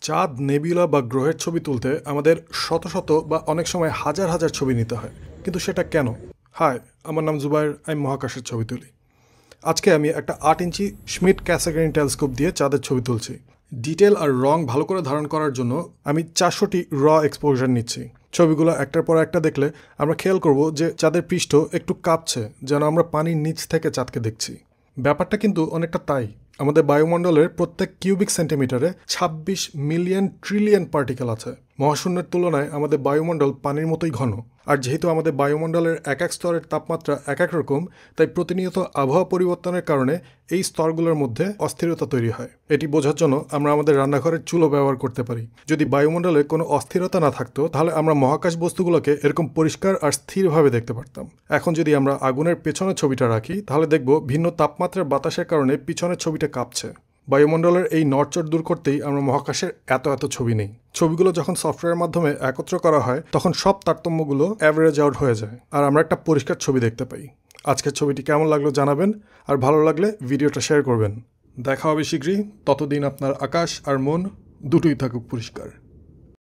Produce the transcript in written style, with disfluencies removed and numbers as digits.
চাঁদ, নেবিউলা বা গ্রহের ছবি তুলতে আমাদের শত শত বা অনেক সময় হাজার হাজার ছবি নিতে হয়, কিন্তু সেটা কেন? হাই, আমার নাম জুবাইর, আমি মহাকাশের ছবি তুলি। আজকে আমি একটা 8 ইঞ্চি স্মিট ক্যাসাগ্রেইন টেলিস্কোপ দিয়ে চাঁদের ছবি তুলছি। ডিটেল আর রং ভালো করে ধারণ করার জন্য আমি 400টি র এক্সপোজার নিচ্ছি। ছবিগুলো একটার পর একটা দেখলে আমরা খেয়াল করব যে চাঁদের পৃষ্ঠ একটু কাঁপছে, যেন আমরা পানির নিচ থেকে চাঁদকে দেখছি। ব্যাপারটা কিন্তু অনেকটা তাই। আমাদের বায়ুমণ্ডলের প্রত্যেক কিউবিক সেন্টিমিটারে 26 মিলিয়ন ট্রিলিয়ন পার্টিকেল আছে। মহাশূন্যের তুলনায় আমাদের বায়ুমণ্ডল পানির মতোই ঘন। আর যেহেতু আমাদের বায়ুমণ্ডলের এক এক স্তরের তাপমাত্রা এক এক রকম, তাই প্রতিনিয়ত আবহাওয়া পরিবর্তনের কারণে এই স্তরগুলোর মধ্যে অস্থিরতা তৈরি হয়। এটি বোঝার জন্য আমরা আমাদের রান্নাঘরের চুলো ব্যবহার করতে পারি। যদি বায়ুমণ্ডলে কোনো অস্থিরতা না থাকতো, তাহলে আমরা মহাকাশ বস্তুগুলোকে এরকম পরিষ্কার আর স্থিরভাবে দেখতে পারতাম। এখন যদি আমরা আগুনের পেছনের ছবিটা রাখি, তাহলে দেখব ভিন্ন তাপমাত্রার বাতাসের কারণে পিছনের ছবিটা কাঁপছে। বায়ুমণ্ডলের এই নড়চড় দূর করতেই আমরা মহাকাশের এত এত ছবি নেই। ছবিগুলো যখন সফটওয়্যারের মাধ্যমে একত্র করা হয়, তখন সব তারতম্যগুলো অ্যাভারেজ আউট হয়ে যায় আর আমরা একটা পরিষ্কার ছবি দেখতে পাই। আজকের ছবিটি কেমন লাগলো জানাবেন, আর ভালো লাগলে ভিডিওটা শেয়ার করবেন। দেখা হবে শীঘ্রই। ততদিন আপনার আকাশ আর মন দুটোই থাকুক পরিষ্কার।